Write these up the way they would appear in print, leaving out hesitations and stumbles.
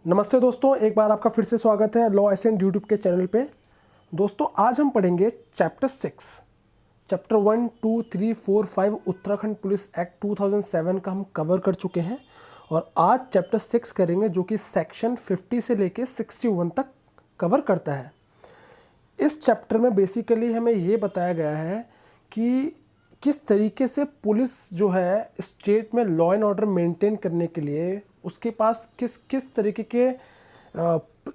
नमस्ते दोस्तों, एक बार आपका फिर से स्वागत है लॉ एसेंट यूट्यूब के चैनल पे। दोस्तों आज हम पढ़ेंगे chapter 6, chapter 1, 2, 3, 4, 5 Uttarakhand police act 2007 का हम कवर कर चुके हैं और आज चैप्टर 6 करेंगे जो कि सेक्शन 50 से लेके 61 तक कवर करता है। इस चैप्टर में बेसिकली हमें ये बताया गया है कि किस तरीके से पुलिस जो है स्टेट में लॉ एंड ऑर्डर मेंटेन करने के लिए उसके पास किस किस तरीके के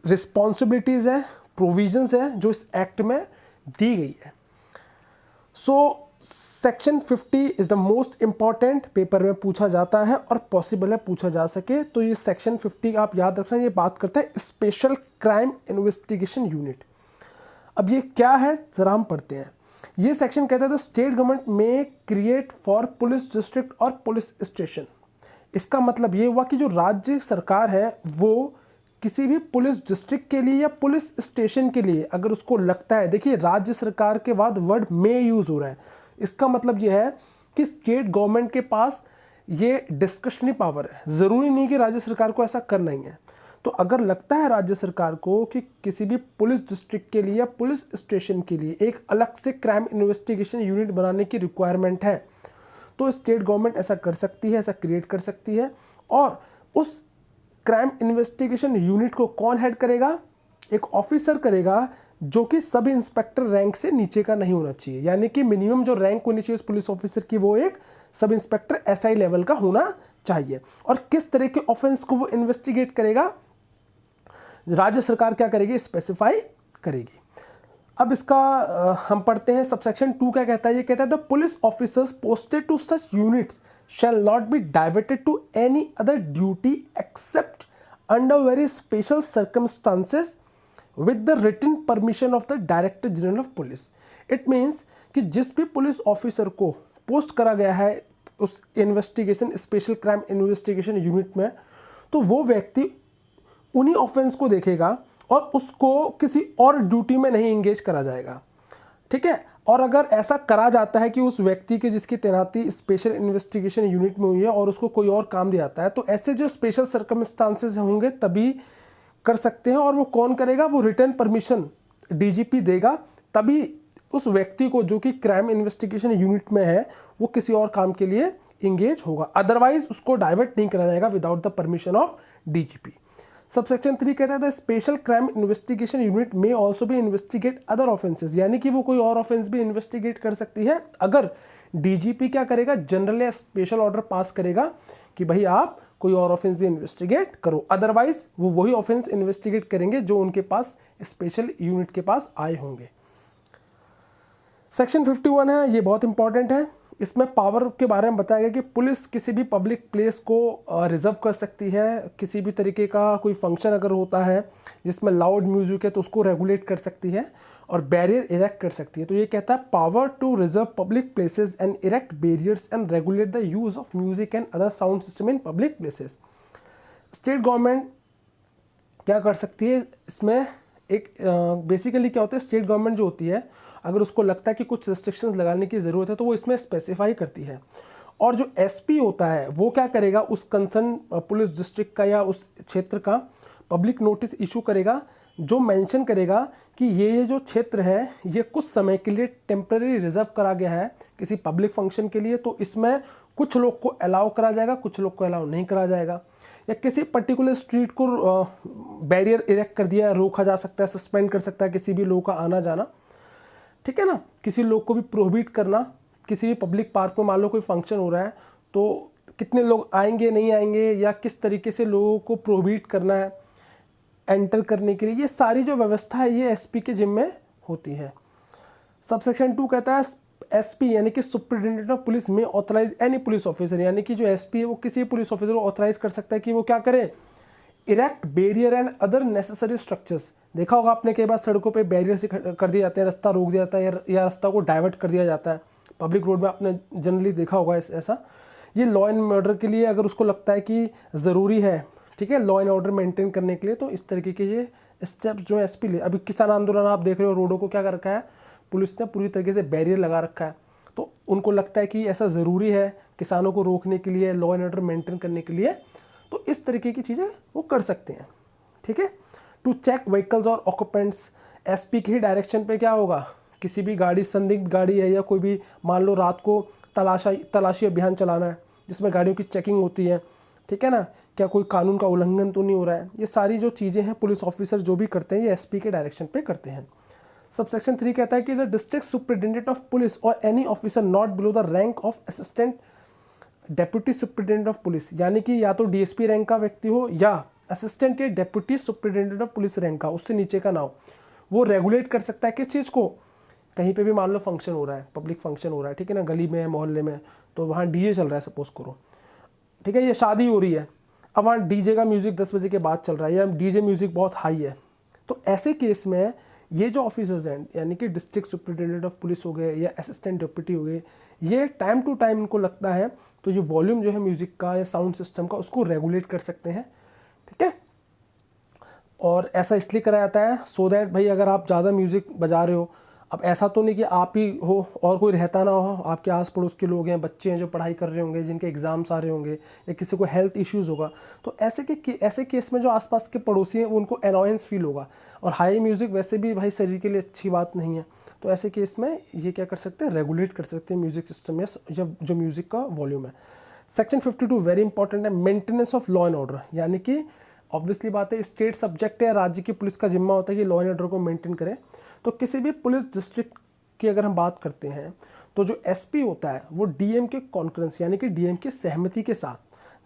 रिस्पॉन्सिबिलिटीज़ हैं, प्रोविजंस हैं जो इस एक्ट में दी गई है। So section 50 is the most important, paper में पूछा जाता है और पॉसिबल है पूछा जा सके। तो ये सेक्शन 50 आप याद रखना, ये बात करता है स्पेशल क्राइम इन्वेस्टिगेशन यूनिट। अब ये क्या है ज़रा हम पढ़ते हैं। ये सेक्शन कहता है द स्टेट गवर्नमेंट में क्रिएट फॉर पुलिस डिस्ट्रिक्ट और पुलिस स्टेशन। इसका मतलब ये हुआ कि जो राज्य सरकार है वो किसी भी पुलिस डिस्ट्रिक्ट के लिए या पुलिस स्टेशन के लिए अगर उसको लगता है, देखिए राज्य सरकार के बाद वर्ड में यूज़ हो रहा है, इसका मतलब ये है कि स्टेट गवर्नमेंट के पास ये डिस्कशनरी पावर है। ज़रूरी नहीं कि राज्य सरकार को ऐसा करना ही है। तो अगर लगता है राज्य सरकार को कि किसी भी पुलिस डिस्ट्रिक्ट के लिए या पुलिस स्टेशन के लिए एक अलग से क्राइम इन्वेस्टिगेशन यूनिट बनाने की रिक्वायरमेंट है तो स्टेट गवर्नमेंट ऐसा कर सकती है, ऐसा क्रिएट कर सकती है। और उस क्राइम इन्वेस्टिगेशन यूनिट को कौन हेड करेगा? एक ऑफिसर करेगा जो कि सब इंस्पेक्टर रैंक से नीचे का नहीं होना चाहिए, यानी कि मिनिमम जो रैंक होनी चाहिए उस पुलिस ऑफिसर की वो एक सब इंस्पेक्टर एसआई लेवल का होना चाहिए। और किस तरह के ऑफेंस को वो इन्वेस्टिगेट करेगा राज्य सरकार क्या करेगी, स्पेसिफाई करेगी। अब इसका हम पढ़ते हैं सबसेक्शन 2 क्या कहता है। ये कहता है the police officers posted to such units shall not be diverted to any other duty except under very special circumstances with the written permission of the director general of police. It means कि जिस भी police officer को post करा गया है उस investigation special crime investigation unit में, तो वो व्यक्ति उन्हीं ऑफेंस को देखेगा और उसको किसी और ड्यूटी में नहीं इंगेज करा जाएगा, ठीक है। और अगर ऐसा करा जाता है कि उस व्यक्ति की जिसकी तैनाती स्पेशल इन्वेस्टिगेशन यूनिट में हुई है और उसको कोई और काम दिया जाता है, तो ऐसे जो स्पेशल सर्कमस्टांसेस होंगे तभी कर सकते हैं। और वो कौन करेगा? वो रिटर्न परमिशन डीजीपी देगा, तभी उस व्यक्ति को जो कि क्राइम इन्वेस्टिगेशन यूनिट में है वो किसी और काम के लिए इंगेज होगा। अदरवाइज उसको डाइवर्ट नहीं करा जाएगा without the permission of DGP. Subsection 3 कहता है the special crime investigation unit में ऑल्सो भी इन्वेस्टिगेट अदर ऑफेंसेस, यानी कि वो कोई और ऑफेंस भी इन्वेस्टिगेट कर सकती है अगर डीजीपी क्या करेगा, जनरल या स्पेशल ऑर्डर पास करेगा कि भाई आप कोई और ऑफेंस भी इन्वेस्टिगेट करो। अदरवाइज वो वही ऑफेंस इन्वेस्टिगेट करेंगे जो उनके पास स्पेशल यूनिट के पास आए होंगे। सेक्शन 51 है, ये बहुत इंपॉर्टेंट है। इसमें पावर के बारे में बताया गया कि पुलिस किसी भी पब्लिक प्लेस को रिजर्व कर सकती है। किसी भी तरीके का कोई फंक्शन अगर होता है जिसमें लाउड म्यूजिक है तो उसको रेगुलेट कर सकती है और बैरियर इरेक्ट कर सकती है। तो ये कहता है power to reserve public places and erect barriers and regulate the use of music and other sound system in public places. State government क्या कर सकती है इसमें? एक बेसिकली क्या होता है, स्टेट गवर्नमेंट जो होती है अगर उसको लगता है कि कुछ रिस्ट्रिक्शंस लगाने की ज़रूरत है तो वो इसमें स्पेसिफाई करती है। और जो एसपी होता है वो क्या करेगा, उस कंसर्न पुलिस डिस्ट्रिक्ट का या उस क्षेत्र का पब्लिक नोटिस इशू करेगा जो मेंशन करेगा कि ये जो क्षेत्र है ये कुछ समय के लिए टेम्पररी रिजर्व करा गया है किसी पब्लिक फंक्शन के लिए, तो इसमें कुछ लोग को अलाउ करा जाएगा, कुछ लोग को अलाउ नहीं करा जाएगा। या किसी पर्टिकुलर स्ट्रीट को बैरियर इरेक्ट कर दिया, रोका जा सकता है, सस्पेंड कर सकता है किसी भी लोग का आना जाना, ठीक है ना। किसी लोग को भी प्रोहिबिट करना, किसी भी पब्लिक पार्क में मान लो कोई फंक्शन हो रहा है तो कितने लोग आएंगे नहीं आएंगे या किस तरीके से लोगों को प्रोहिबिट करना है एंटर करने के लिए, ये सारी जो व्यवस्था है ये एसपी के जिम्मे होती है। सबसेक्शन 2 कहता है एसपी यानी कि सुप्रिटेंडेंट ऑफ पुलिस में ऑथराइज एनी पुलिस ऑफिसर, यानी कि जो एसपी है वो किसी पुलिस ऑफिसर को ऑथराइज कर सकता है कि वो क्या करे, erect barrier and other necessary structures. देखा होगा आपने कई बार सड़कों पे बैरियर से कर दिए जाते हैं, रास्ता रोक दिया जाता है या रास्ता को डाइवर्ट कर दिया जाता है पब्लिक रोड में, आपने जनरली देखा होगा ऐसा। ये लॉ एंड ऑर्डर के लिए अगर उसको लगता है कि ज़रूरी है, ठीक है, लॉ एंड ऑर्डर मेंटेन करने के लिए, तो इस तरीके के ये स्टेप्स जो एसपी ले। अभी किसान आंदोलन आप देख रहे हो, रोडों को क्या कर रखा है पुलिस ने, पूरी तरीके से बैरियर लगा रखा है। तो उनको लगता है कि ऐसा ज़रूरी है किसानों को रोकने के लिए, लॉ एंड ऑर्डर मेंटेन करने के लिए, तो इस तरीके की चीज़ें वो कर सकते हैं। ठीक है। टू चेक व्हीकल्स और ऑक्यूपेंट्स, एसपी के ही डायरेक्शन पे क्या होगा, किसी भी गाड़ी, संदिग्ध गाड़ी है या कोई भी, मान लो रात को तलाशी अभियान चलाना है जिसमें गाड़ियों की चेकिंग होती है, ठीक है ना, क्या कोई कानून का उल्लंघन तो नहीं हो रहा है, ये सारी जो चीज़ें हैं पुलिस ऑफिसर जो भी करते हैं ये एसपी के डायरेक्शन पे करते हैं। सबसेक्शन 3 कहता है कि the district superintendent of police और any officer not below the rank of assistant deputy superintendent of police, यानी कि या तो डीएसपी रैंक का व्यक्ति हो या असिस्टेंट या deputy superintendent of police rank का, उससे नीचे का ना हो, वो रेगुलेट कर सकता है किस चीज़ को, कहीं पे भी मान लो फंक्शन हो रहा है, पब्लिक फंक्शन हो रहा है, ठीक है ना, गली में मोहल्ले में, तो वहाँ डीजे चल रहा है सपोज करो, ठीक है, ये शादी हो रही है, अब वहाँ डीजे का म्यूज़िक 10 बजे के बाद चल रहा है या डीजे म्यूज़िक बहुत हाई है, तो ऐसे केस में ये जो ऑफिसर्स हैं यानी कि डिस्ट्रिक्ट सुपरिटेंडेंट ऑफ पुलिस हो गए या असिस्टेंट डिप्टी हो गए, ये टाइम टू टाइम इनको लगता है तो जो वॉल्यूम जो है म्यूज़िक का या साउंड सिस्टम का उसको रेगुलेट कर सकते हैं, ठीक है। और ऐसा इसलिए कराया जाता है सो दैट भाई अगर आप ज़्यादा म्यूज़िक बजा रहे हो, अब ऐसा तो नहीं कि आप ही हो और कोई रहता ना हो, आपके आस पड़ोस के लोग हैं, बच्चे हैं जो पढ़ाई कर रहे होंगे, जिनके एग्ज़ाम्स आ रहे होंगे या किसी को हेल्थ इश्यूज़ होगा, तो ऐसे केस में जो आसपास के पड़ोसी हैं उनको अनॉयंस फील होगा, और हाई म्यूज़िक वैसे भी भाई शरीर के लिए अच्छी बात नहीं है, तो ऐसे केस में ये क्या कर सकते हैं, रेगुलेट कर सकते हैं म्यूज़िक सिस्टम या जो म्यूज़िक का वॉल्यूम है। सेक्शन 52 वेरी इंपॉर्टेंट है, maintenance of law and order, यानी कि ऑब्वियसली बात है स्टेट सब्जेक्ट है, राज्य की पुलिस का जिम्मा होता है कि लॉ एंड ऑर्डर को मेंटेन करें। तो किसी भी पुलिस डिस्ट्रिक्ट की अगर हम बात करते हैं तो जो एसपी होता है वो डीएम के कॉन्फ्रेंस यानी कि डीएम की सहमति के साथ,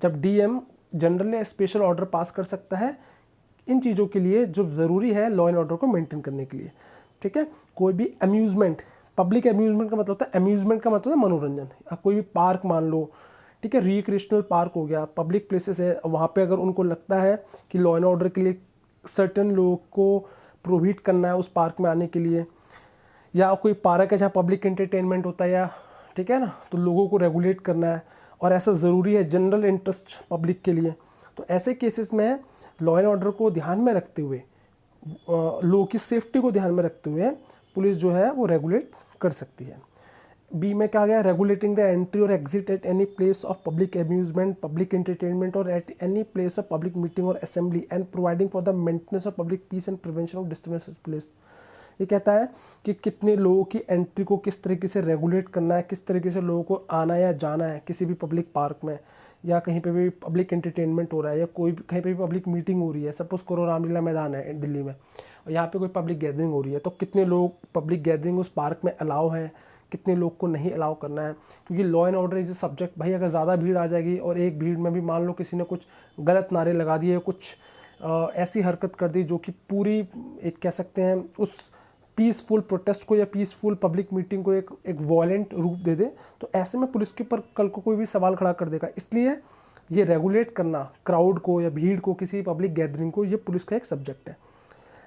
जब DM generally special order pass कर सकता है इन चीज़ों के लिए जो ज़रूरी है लॉ एंड ऑर्डर को मेंटेन करने के लिए, ठीक है। कोई भी अम्यूज़मेंट, पब्लिक अम्यूज़मेंट का मतलब होता है, अम्यूज़मेंट का मतलब है मनोरंजन, कोई भी पार्क मान लो, ठीक है, रिक्रिएशनल पार्क हो गया, पब्लिक प्लेसेस है, वहाँ पे अगर उनको लगता है कि लॉ एंड ऑर्डर के लिए सर्टेन लोगों को प्रोहिबिट करना है उस पार्क में आने के लिए, या कोई पार्क है जहाँ पब्लिक एंटरटेनमेंट होता है या, ठीक है ना, तो लोगों को रेगुलेट करना है और ऐसा ज़रूरी है जनरल इंटरेस्ट पब्लिक के लिए, तो ऐसे केसेस में लॉ एंड ऑर्डर को ध्यान में रखते हुए, लोगों की सेफ्टी को ध्यान में रखते हुए पुलिस जो है वो रेगुलेट कर सकती है। बी में क्या गया, रेगुलेटिंग द एंट्री और exit at any place of public amusement, public entertainment और at any place of public meeting और assembly and providing for the maintenance of public peace and prevention of disturbance place. ये कहता है कि कितने लोगों की एंट्री को किस तरीके से रेगुलेट करना है, किस तरीके से लोगों को आना या जाना है किसी भी पब्लिक पार्क में, या कहीं पे भी पब्लिक एंटरटेनमेंट हो रहा है, या कोई कहीं पे भी पब्लिक मीटिंग हो रही है, सपोज करो रामलीला मैदान है दिल्ली में और यहाँ पे कोई पब्लिक गैदरिंग हो रही है, तो कितने लोग पब्लिक गैदरिंग उस पार्क में अलाउ है, कितने लोग को नहीं अलाउ करना है, क्योंकि law and order is a subject. भाई अगर ज़्यादा भीड़ आ जाएगी और एक भीड़ में भी मान लो किसी ने कुछ गलत नारे लगा दिए, कुछ ऐसी हरकत कर दी जो कि पूरी एक कह सकते हैं उस पीसफुल प्रोटेस्ट को या पीसफुल पब्लिक मीटिंग को एक वॉयलेंट रूप दे दे, तो ऐसे में पुलिस के ऊपर कल को कोई भी सवाल खड़ा कर देगा। इसलिए ये रेगुलेट करना क्राउड को या भीड़ को, किसी पब्लिक गैदरिंग को, ये पुलिस का एक सब्जेक्ट है।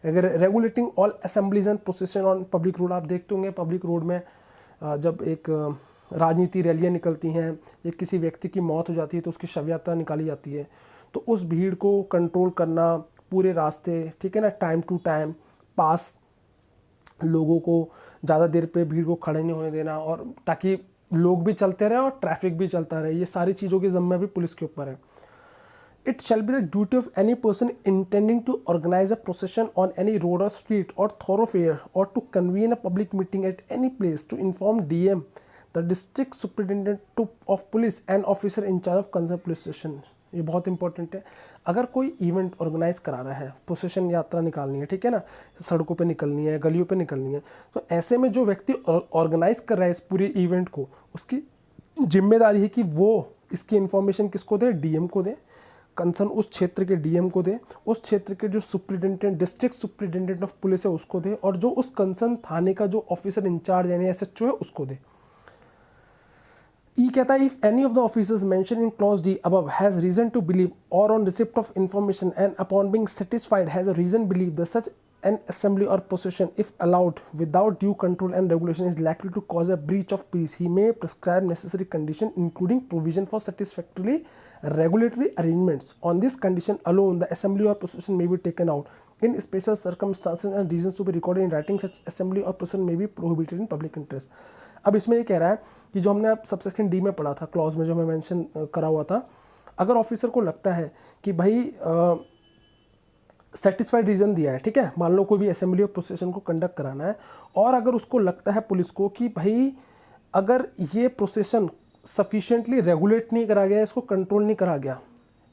अगर regulating all assemblies and procession on public road, आप देखते होंगे पब्लिक रोड में जब एक राजनीति रैलियाँ निकलती हैं या किसी व्यक्ति की मौत हो जाती है तो उसकी शव यात्रा निकाली जाती है, तो उस भीड़ को कंट्रोल करना पूरे रास्ते, ठीक है ना, टाइम टू टाइम पास, लोगों को ज़्यादा देर पे भीड़ को खड़े नहीं होने देना, और ताकि लोग भी चलते रहे और ट्रैफिक भी चलता रहे, ये सारी चीज़ों की जिम्मा भी पुलिस के ऊपर है। It shall be the duty of any person intending to organize a procession on any road or street or thoroughfare or to convene a public meeting at any place to inform DM, the district superintendent of police and officer in charge of concerned police station। ये बहुत important है। अगर कोई event organise करा रहा है, procession यात्रा निकालनी है, ठीक है ना, सड़कों पे निकलनी है, गलियों पे निकलनी है, तो ऐसे में जो व्यक्ति ऑर्गेनाइज कर रहा है इस पूरे इवेंट को, उसकी जिम्मेदारी है कि वो इसकी इन्फॉर्मेशन किसको दे, डीएम को दे, कंसर्न उस क्षेत्र के डीएम को दे, उस क्षेत्र के जो superintendent district superintendent of police है उसको दे, और जो उस कंसर्न थाने का जो ऑफिसर इंचार्ज यानी एसएचओ है उसको दे। ई कहता है if any of the officers mention in clause D above has reason to believe और on receipt of information and upon being satisfied has a reason believe the such an assembly or procession if allowed without due control and regulation is likely to cause a breach of peace, he may prescribe necessary condition including provision for satisfactory regulatory arrangements. On this condition alone the assembly or procession may be taken out in special circumstances and reasons to be recorded in writing. Such assembly or procession may be prohibited in public interest. अब इसमें ये कह रहा है कि जो हमने subsection D में पढ़ा था, क्लॉज में जो मैं मेंशन करा हुआ था, अगर ऑफिसर को लगता है कि भाई सेटिस्फाइड रीज़न दिया है, ठीक है। मान लो कोई भी असेंबली और प्रोसेशन को कंडक्ट कराना है और अगर उसको लगता है पुलिस को कि भाई अगर ये प्रोसेशन सफिशिएंटली रेगुलेट नहीं करा गया, इसको कंट्रोल नहीं करा गया,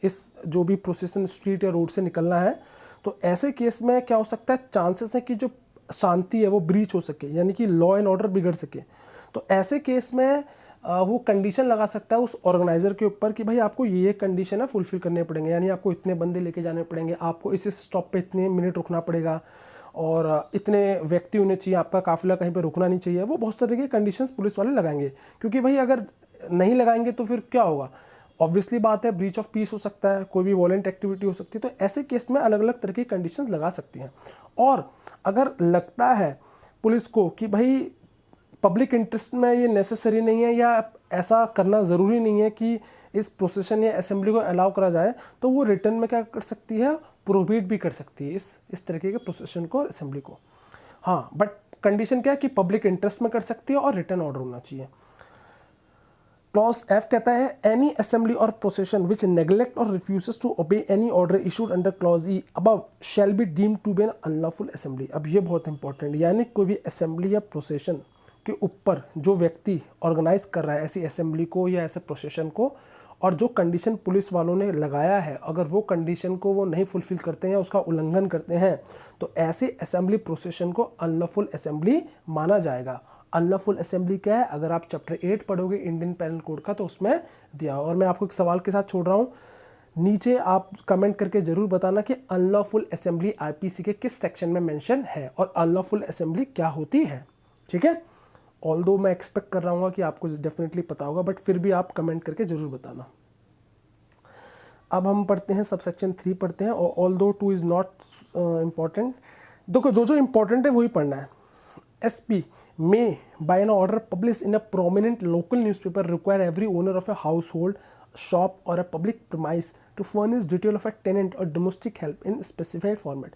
इस जो भी प्रोसेशन स्ट्रीट या रोड से निकलना है, तो ऐसे केस में क्या हो सकता है, चांसेस है कि जो शांति है वो ब्रीच हो सके, यानी कि लॉ एंड ऑर्डर बिगड़ सके। तो ऐसे केस में वो कंडीशन लगा सकता है उस ऑर्गेनाइज़र के ऊपर कि भाई आपको ये कंडीशन है फुलफिल करने पड़ेंगे, यानी आपको इतने बंदे लेके जाने पड़ेंगे, आपको इस स्टॉप पे इतने मिनट रुकना पड़ेगा और इतने व्यक्ति होने चाहिए, आपका काफिला कहीं पे रुकना नहीं चाहिए। वो बहुत तरह के कंडीशंस पुलिस वाले लगाएंगे, क्योंकि भाई अगर नहीं लगाएंगे तो फिर क्या होगा, ऑब्वियसली बात है ब्रीच ऑफ पीस हो सकता है, कोई भी वॉलेंट एक्टिविटी हो सकती है। तो ऐसे केस में अलग अलग तरह की कंडीशंस लगा सकती हैं। और अगर लगता है पुलिस को कि भाई पब्लिक इंटरेस्ट में ये नेसेसरी नहीं है या ऐसा करना ज़रूरी नहीं है कि इस प्रोसेशन या असेंबली को अलाउ करा जाए, तो वो रिटर्न में क्या कर सकती है, प्रोहिबिट भी कर सकती है इस तरीके के प्रोसेशन को और असेंबली को। हाँ, बट कंडीशन क्या है कि पब्लिक इंटरेस्ट में कर सकती है और रिटर्न ऑर्डर होना चाहिए। क्लॉज एफ कहता है any assembly or procession which neglect or refuses to obey any order issued under clause E above shall be deemed to be an unlawful assembly. अब ये बहुत इंपॉर्टेंट, यानी कोई भी असेंबली या प्रोसेशन के ऊपर जो व्यक्ति ऑर्गेनाइज कर रहा है ऐसी असेंबली को या ऐसे प्रोसेशन को, और जो कंडीशन पुलिस वालों ने लगाया है अगर वो कंडीशन को वो नहीं फुलफिल करते हैं या उसका उल्लंघन करते हैं, तो ऐसे असेंबली प्रोसेशन को अनलॉफुल असेंबली माना जाएगा। अनलॉफुल असेंबली क्या है, अगर आप चैप्टर 8 पढ़ोगे इंडियन पेनल कोड का तो उसमें दिया। और मैं आपको एक सवाल के साथ छोड़ रहा हूँ, नीचे आप कमेंट करके जरूर बताना कि अनलॉफुल असेंबली आईपीसी के किस सेक्शन में मेंशन है और अनलॉफुल असेंबली क्या होती है, ठीक है। ऑल्दो मैं एक्सपेक्ट कर रहा हूँ कि आपको डेफिनेटली पता होगा, बट फिर भी आप कमेंट करके जरूर बताना। अब हम पढ़ते हैं सब सेक्शन 3 पढ़ते हैं, और ऑल्दो 2 इज़ नॉट इम्पॉर्टेंट। देखो जो इम्पॉर्टेंट है वही पढ़ना है। SP may by an order published in a prominent local newspaper require every owner of a household, shop or a public premise to furnish detail of a tenant or domestic help in specified format।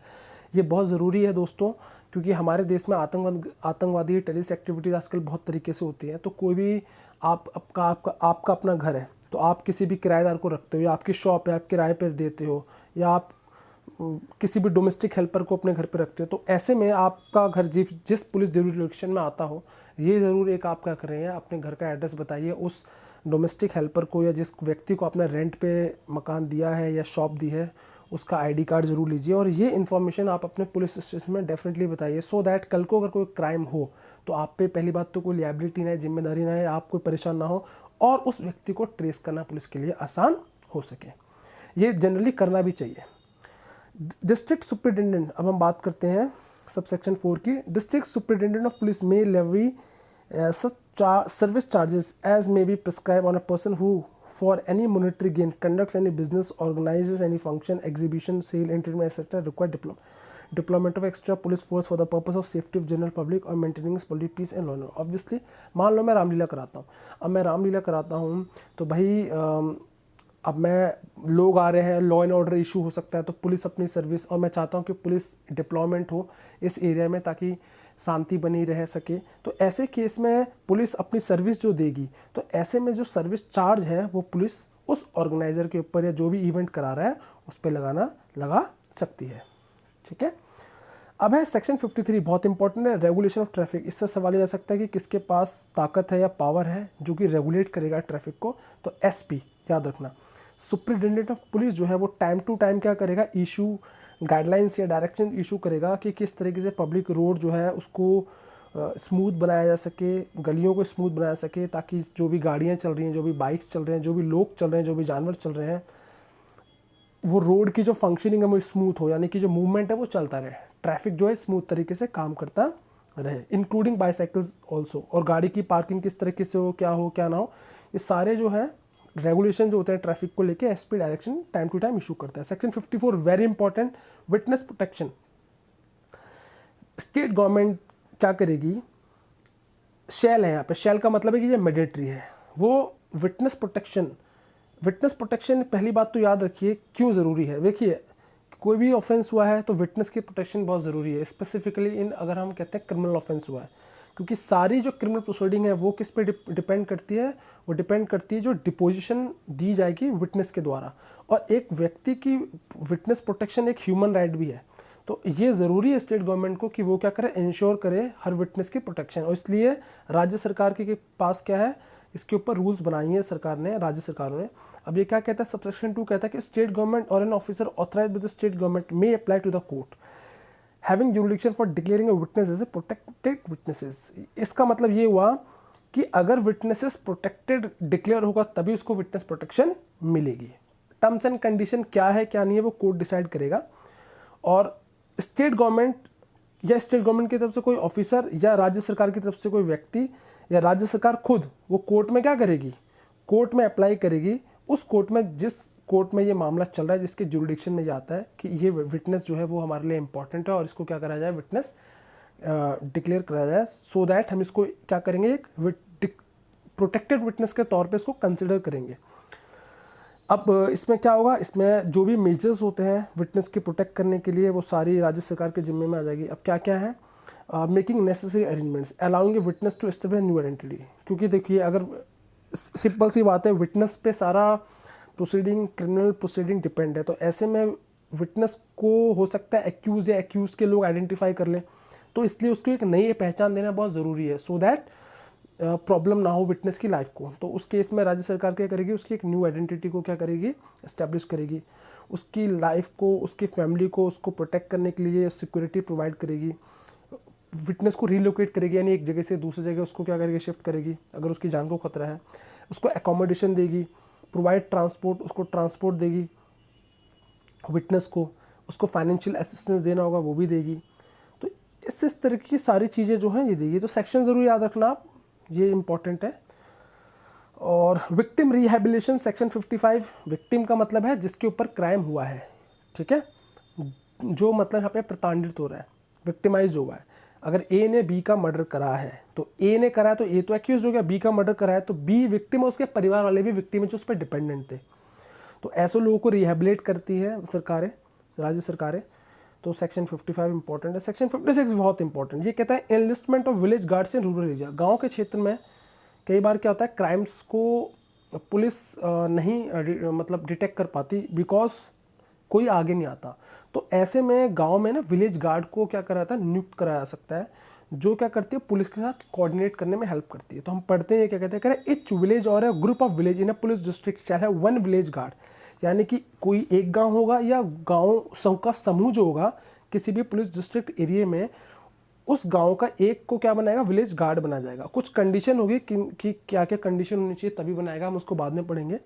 ये बहुत ज़रूरी है दोस्तों, क्योंकि हमारे देश में आतंकवादी टेररिस्ट एक्टिविटीज़ आजकल बहुत तरीके से होती हैं। तो कोई भी आपका अपना घर है तो आप किसी भी किराएदार को रखते हो, या आपकी शॉप है आप किराए पर देते हो, या आप किसी भी डोमेस्टिक हेल्पर को अपने घर पे रखते हो, तो ऐसे में आपका घर जिस पुलिस जुरिडिक्शन में आता हो, ये ज़रूर एक आप क्या करें, अपने घर का एड्रेस बताइए उस डोमेस्टिक हेल्पर को या जिस व्यक्ति को आपने रेंट पे मकान दिया है या शॉप दी है, उसका आईडी कार्ड ज़रूर लीजिए। और ये इन्फॉर्मेशन आप अपने पुलिस स्टेशन में डेफिनेटली बताइए, सो दैट कल को अगर कोई क्राइम हो तो आप पे पहली बात तो कोई लिएबिलिटी ना है, जिम्मेदारी ना है, आप कोई परेशान ना हो, और उस व्यक्ति को ट्रेस करना पुलिस के लिए आसान हो सके। ये जनरली करना भी चाहिए। डिस्ट्रिक्ट सुपरिटेंडेंट, अब हम बात करते हैं सब सेक्शन 4 की। District superintendent of police may levy such service charges as may be prescribed on a person who for any monetary gain conducts any business, organizes any function, exhibition, sale, entertainment etc. require deployment of extra police force for the purpose of safety of general public or maintaining public peace and law and order। obviously मान लो मैं रामलीला कराता हूँ, अब मैं रामलीला कराता हूँ तो भाई अब मैं लोग आ रहे हैं, लॉ एंड ऑर्डर इशू हो सकता है, तो पुलिस अपनी सर्विस, और मैं चाहता हूँ कि पुलिस डिप्लॉयमेंट हो इस एरिया में ताकि शांति बनी रह सके। तो ऐसे केस में पुलिस अपनी सर्विस जो देगी, तो ऐसे में जो सर्विस चार्ज है वो पुलिस उस ऑर्गेनाइज़र के ऊपर या जो भी इवेंट करा रहा है उस पर लगा सकती है, ठीक है। अब है सेक्शन 53, बहुत इंपॉर्टेंट है, रेगुलेशन ऑफ ट्रैफिक। इससे सवाल जा सकता है कि किसके पास ताकत है या पावर है जो कि रेगुलेट करेगा ट्रैफिक को, तो SP याद रखना। सुपरिटेंडेंट ऑफ पुलिस जो है वो टाइम टू टाइम क्या करेगा, इशू गाइडलाइंस या डायरेक्शन इशू करेगा कि किस तरीके से पब्लिक रोड जो है उसको स्मूथ बनाया जा सके, गलियों को स्मूथ बनाया सके, ताकि जो भी गाड़ियाँ चल रही हैं, जो भी बाइक्स चल रहे हैं, जो भी लोग चल रहे हैं, जो भी जानवर चल रहे हैं, वो रोड की जो फंक्शनिंग है वो स्मूथ हो, यानी कि जो मूवमेंट है वो चलता रहे, ट्रैफिक जो है स्मूथ तरीके से काम करता रहे, इंक्लूडिंग बाईसाइकिल्स ऑल्सो। और गाड़ी की पार्किंग किस तरीके से हो क्या ना हो, ये सारे जो है रेगुलेशन जो होते हैं ट्रैफिक को लेके SP direction time to time issue करता है। Section 54 very important, witness protection. State government क्या करेगी, शैल है यहाँ पे, शैल का मतलब है कि ये मैंडेटरी है, वो विटनेस प्रोटेक्शन पहली बात तो याद रखिए क्यों ज़रूरी है। देखिए कोई भी ऑफेंस हुआ है तो विटनेस की प्रोटेक्शन बहुत ज़रूरी है, स्पेसिफिकली अगर हम कहते हैं क्रिमिनल ऑफेंस हुआ है, क्योंकि सारी जो क्रिमिनल प्रोसीडिंग है वो किस पे डिपेंड करती है, वो डिपेंड करती है जो डिपोजिशन दी जाएगी विटनेस के द्वारा। और एक व्यक्ति की विटनेस प्रोटेक्शन एक ह्यूमन राइट भी है, तो ये ज़रूरी है स्टेट गवर्नमेंट को कि वो क्या करे, इंश्योर करे हर विटनेस की प्रोटेक्शन। और इसलिए राज्य सरकार के पास क्या है, इसके ऊपर रूल्स बनाई हैं सरकार ने, राज्य सरकारों ने। अब ये क्या कहता है, सबसेक्शन 2 कहता है कि state government or an officer authorized by the state government may apply to the court having jurisdiction for declaring a witness as a protected witnesses. इसका मतलब ये हुआ कि अगर विटनेसेस प्रोटेक्टेड डिक्लेयर होगा तभी उसको विटनेस प्रोटेक्शन मिलेगी। टर्म्स एंड कंडीशन क्या है क्या नहीं है वो कोर्ट डिसाइड करेगा। और स्टेट गवर्नमेंट या स्टेट गवर्नमेंट की तरफ से कोई ऑफिसर या राज्य सरकार की तरफ से कोई व्यक्ति या राज्य सरकार खुद वो कोर्ट में क्या करेगी, कोर्ट में अप्लाई करेगी। उस कोर्ट में, जिस कोर्ट में ये मामला चल रहा है, जिसके जुरिडिक्शन में जाता है कि ये विटनेस जो है वो हमारे लिए इंपॉर्टेंट है और इसको क्या करा जाए, विटनेस डिक्लेयर करा जाए, सो दैट हम इसको क्या करेंगे, एक प्रोटेक्टेड विटनेस के तौर पे इसको कंसिडर करेंगे। अब इसमें क्या होगा, इसमें जो भी मेजर्स होते हैं विटनेस की प्रोटेक्ट करने के लिए वो सारी राज्य सरकार के जिम्मे में आ जाएगी। अब क्या क्या है, making necessary arrangements allowing a witness to establish new identity. क्योंकि देखिए अगर सिंपल सी बात है, विटनेस पे सारा प्रोसीडिंग, क्रिमिनल प्रोसीडिंग डिपेंड है, तो ऐसे में विटनेस को हो सकता है एक्यूज या एक्यूज के लोग आइडेंटिफाई कर लें, तो इसलिए उसको एक नई पहचान देना बहुत ज़रूरी है, सो दैट प्रॉब्लम ना हो विटनेस की लाइफ को। तो उस केस में राज्य सरकार क्या करेगी, उसकी एक न्यू आइडेंटिटी को क्या करेगी, इस्टेब्लिश करेगी, उसकी लाइफ को, उसकी फैमिली को, उसको प्रोटेक्ट करने के लिए सिक्योरिटी प्रोवाइड करेगी, विटनेस को रिलोकेट करेगी, यानी एक जगह से दूसरी जगह उसको क्या करेगी, शिफ्ट करेगी अगर उसकी जान को खतरा है, उसको एकोमोडेशन देगी, प्रोवाइड ट्रांसपोर्ट, उसको ट्रांसपोर्ट देगी विटनेस को, उसको फाइनेंशियल असिस्टेंस देना होगा वो भी देगी। तो इस तरह की सारी चीज़ें जो हैं ये देगी। तो सेक्शन ज़रूर याद रखना आप, ये इम्पॉर्टेंट है। और विक्टिम रिहेबिलिटेशन सेक्शन 55, विक्टिम का मतलब है जिसके ऊपर क्राइम हुआ है, ठीक है, जो मतलब यहाँ पे प्रताड़ित हो रहा है, विक्टिमाइज हुआ है। अगर ए ने बी का मर्डर करा है तो ए ने करा है तो ए तो एक्यूज हो गया, बी का मर्डर करा है तो बी विक्टिम है, उसके परिवार वाले भी विक्टिम है जो उस पर डिपेंडेंट थे। तो ऐसे लोगों को रिहेबिलिटेट करती है सरकारें, राज्य सरकारें। तो सेक्शन 55 इंपॉर्टेंट है। सेक्शन 56 बहुत इंपॉर्टेंट, ये कहता है enlistment of village guards in rural area. गाँव के क्षेत्र में कई बार क्या होता है, क्राइम्स को पुलिस नहीं मतलब डिटेक्ट कर पाती बिकॉज कोई आगे नहीं आता। तो ऐसे में गांव में ना विलेज गार्ड को क्या करा जाता है, नियुक्त कराया जा सकता है, जो क्या करती है पुलिस के साथ कोऑर्डिनेट करने में हेल्प करती है। तो हम पढ़ते हैं क्या कहते हैं, करें इच विलेज और a group of village in a police district shall have one village guard, यानी कि कोई एक गाँव होगा या गाँव का समूह जो होगा किसी भी पुलिस डिस्ट्रिक्ट एरिया में, उस गांव का एक को क्या बनाएगा, विलेज गार्ड बना जाएगा। कुछ कंडीशन होगी कि क्या क्या कंडीशन होनी चाहिए तभी बनाएगा, हम उसको बाद में पढ़ेंगे।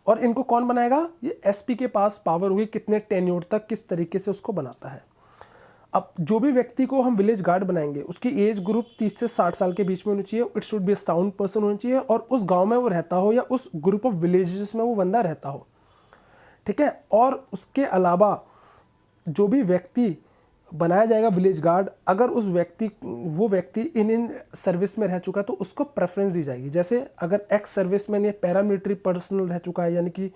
और इनको कौन बनाएगा, ये एसपी के पास पावर होगी कितने टेन्योर तक किस तरीके से उसको बनाता है। अब जो भी व्यक्ति को हम विलेज गार्ड बनाएंगे उसकी एज ग्रुप 30 से 60 साल के बीच में होनी चाहिए, it should be a sound person होनी चाहिए, और उस गाँव में वो रहता हो या उस ग्रुप ऑफ विलेजेस में वो बंदा रहता हो, ठीक है। और उसके अलावा जो भी व्यक्ति बनाया जाएगा विलेज गार्ड, अगर वो व्यक्ति इन सर्विस में रह चुका है तो उसको प्रेफरेंस दी जाएगी। जैसे अगर एक्स सर्विसमैन या पैरामिलिट्री पर्सनल रह चुका है, यानी कि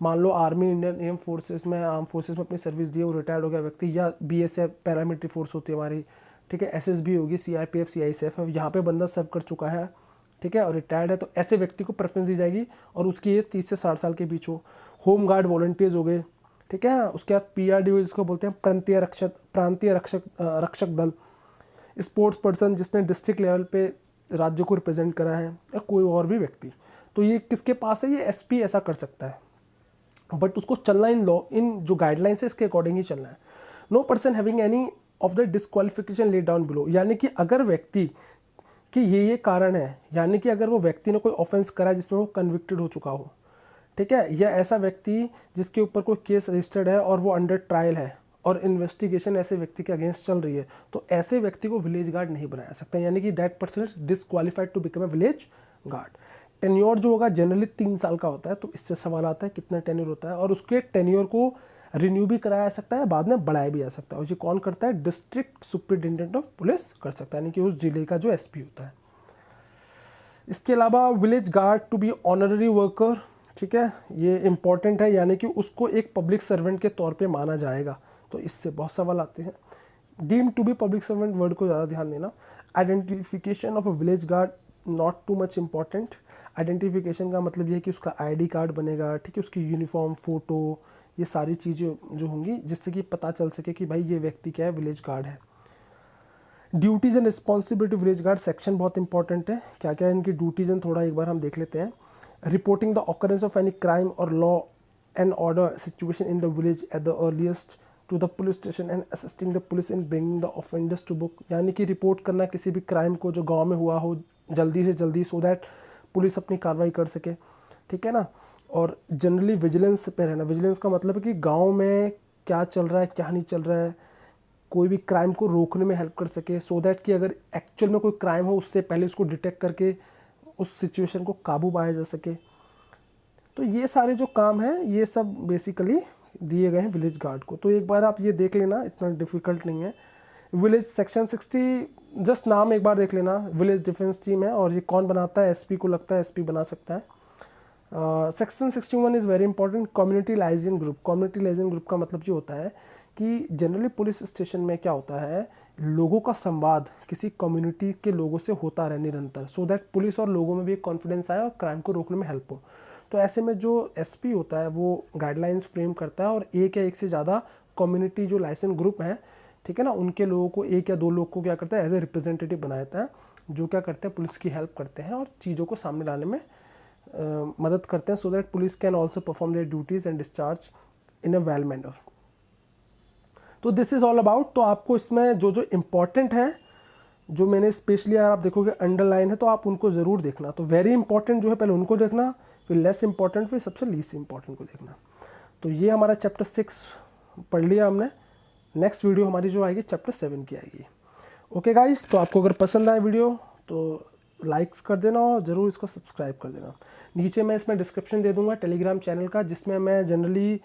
मान लो आर्मी, इंडियन फोर्सेस में, आर्म फोर्सेस में अपनी सर्विस दी है, वो रिटायर्ड हो गया व्यक्ति, या बीएसएफ पैरामिलिट्री फोर्स होती है हमारी, ठीक है, एसएसबी होगी, सीआरपीएफ, सीआईएसएफ है, यहाँ पे बंदा सर्व कर चुका है, ठीक है, और रिटायर्ड है, तो ऐसे व्यक्ति को प्रेफरेंस दी जाएगी और उसकी एज 30 से 60 साल के बीच हो। होम गार्ड वॉलंटियर्स हो गए, ठीक है ना। उसके बाद पीआरडीओ जिसको बोलते हैं प्रांतीय रक्षक दल, स्पोर्ट्स पर्सन जिसने डिस्ट्रिक्ट लेवल पे राज्य को रिप्रेजेंट करा है, या कोई और भी व्यक्ति। तो ये किसके पास है, ये एसपी ऐसा कर सकता है, बट उसको चलना इन लॉ, इन जो गाइडलाइंस है इसके अकॉर्डिंग ही चलना है। No person having any of the disqualification laid down below, यानी कि अगर व्यक्ति कि ये कारण है, यानी कि अगर वो व्यक्ति ने कोई ऑफेंस करा जिसमें वो कन्विक्टेड हो चुका हो, ठीक है, या ऐसा व्यक्ति जिसके ऊपर कोई केस रजिस्टर्ड है और वो अंडर ट्रायल है और इन्वेस्टिगेशन ऐसे व्यक्ति के अगेंस्ट चल रही है, तो ऐसे व्यक्ति को विलेज गार्ड नहीं बनाया सकता, यानी कि that person is disqualified to become a village guard. Tenure जो होगा जनरली 3 साल का होता है, तो इससे सवाल आता है कितना टेन्योर होता है, और उसके टेन्योर को रिन्यू भी कराया जा सकता है, बाद में बढ़ाया भी जा सकता है, और ये कौन करता है, डिस्ट्रिक्ट सुपरिटेंडेंट ऑफ पुलिस कर सकता है, यानी कि उस जिले का जो एसपी होता है। इसके अलावा village guard to be honorary worker, ठीक है, ये इंपॉर्टेंट है, यानी कि उसको एक पब्लिक सर्वेंट के तौर पे माना जाएगा, तो इससे बहुत सवाल आते हैं। Deem to be public servant word को ज़्यादा ध्यान देना। Identification of a village guard not too much important. Identification का मतलब ये है कि उसका आईडी कार्ड बनेगा, ठीक है, उसकी यूनिफॉर्म, फ़ोटो, ये सारी चीज़ें जो होंगी जिससे कि पता चल सके कि भाई ये व्यक्ति क्या है, विलेज गार्ड है। Duties and responsibility village guard section बहुत इंपॉर्टेंट है। क्या क्या है इनकी ड्यूटीज़ हैं, थोड़ा एक बार हम देख लेते हैं। Reporting the occurrence of any crime और law and order situation in the village at the earliest to the police station and assisting the police in bringing the offenders to book. यानी कि रिपोर्ट करना किसी भी crime को जो गांव में हुआ हो जल्दी से जल्दी, सो दैट पुलिस अपनी कार्रवाई कर सके, ठीक है ना। और जनरली विजिलेंस पे रहना। विजिलेंस का मतलब है कि गांव में क्या चल रहा है, क्या नहीं चल रहा है, कोई भी क्राइम को रोकने में हेल्प कर सके, सो दैट कि अगर एक्चुअल में कोई क्राइम हो उससे पहले उसको डिटेक्ट करके उस सिचुएशन को काबू पाया जा सके। तो ये सारे जो काम हैं ये सब बेसिकली दिए गए हैं विलेज गार्ड को। तो एक बार आप ये देख लेना, इतना डिफ़िकल्ट नहीं है। विलेज सेक्शन 60 जस्ट नाम एक बार देख लेना, विलेज डिफेंस टीम है और ये कौन बनाता है, एसपी को लगता है, एसपी बना सकता है। Section 61 is very important, community liaison group. Community liaison group का मतलब ये होता है कि जनरली पुलिस स्टेशन में क्या होता है, लोगों का संवाद किसी कम्युनिटी के लोगों से होता रहे निरंतर, सो दैट पुलिस और लोगों में भी एक कॉन्फिडेंस आए और क्राइम को रोकने में हेल्प हो। तो ऐसे में जो एसपी होता है वो गाइडलाइंस फ्रेम करता है और एक या एक से ज़्यादा कम्युनिटी जो लाइसेंस ग्रुप हैं, ठीक है ना, उनके लोगों को, एक या दो लोग को क्या करता है, एज ए रिप्रेजेंटेटिव बनाता है, जो क्या करते हैं, पुलिस की हेल्प करते हैं और चीज़ों को सामने लाने में मदद करते हैं, so that police can also perform their duties and discharge in a well manner. तो दिस इज़ ऑल अबाउट। तो आपको इसमें जो जो इम्पॉर्टेंट है, जो मैंने स्पेशली आप देखोगे अंडरलाइन है, तो आप उनको ज़रूर देखना। तो वेरी इंपॉर्टेंट जो है पहले उनको देखना, फिर लेस इंपॉर्टेंट, फिर सबसे लीस्ट इंपॉर्टेंट को देखना। तो ये हमारा चैप्टर 6 पढ़ लिया हमने। नेक्स्ट वीडियो हमारी जो आएगी चैप्टर 7 की आएगी। ओके गाइस, तो आपको अगर पसंद आए वीडियो तो लाइक्स कर देना और ज़रूर इसको सब्सक्राइब कर देना। नीचे मैं इसमें डिस्क्रिप्शन दे दूंगा टेलीग्राम चैनल का, जिसमें मैं जनरली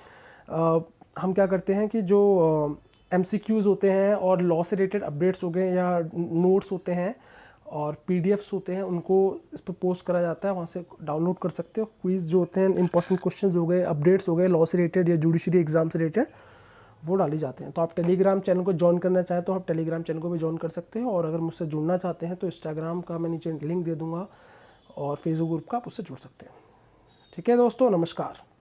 हम क्या करते हैं कि जो MCQs होते हैं और लॉ से रिलेटेड अपडेट्स हो गए या नोट्स होते हैं और PDFs होते हैं, उनको इस पर पोस्ट करा जाता है, वहाँ से डाउनलोड कर सकते हो। क्विज़ जो होते हैं, इंपॉर्टेंट क्वेश्चंस हो गए, अपडेट्स हो गए लॉ से रिलेटेड या जुडिशरी एग्जाम से रिलेटेड, वो डाली जाते हैं। तो आप टेलीग्राम चैनल को ज्वाइन करना चाहें तो आप टेलीग्राम चैनल को भी ज्वाइन कर सकते हो, और अगर मुझसे जुड़ना चाहते हैं तो इंस्टाग्राम का मैं नीचे लिंक दे दूँगा और फेसबुक ग्रुप का आप उससे जुड़ सकते हैं। ठीक है दोस्तों, नमस्कार।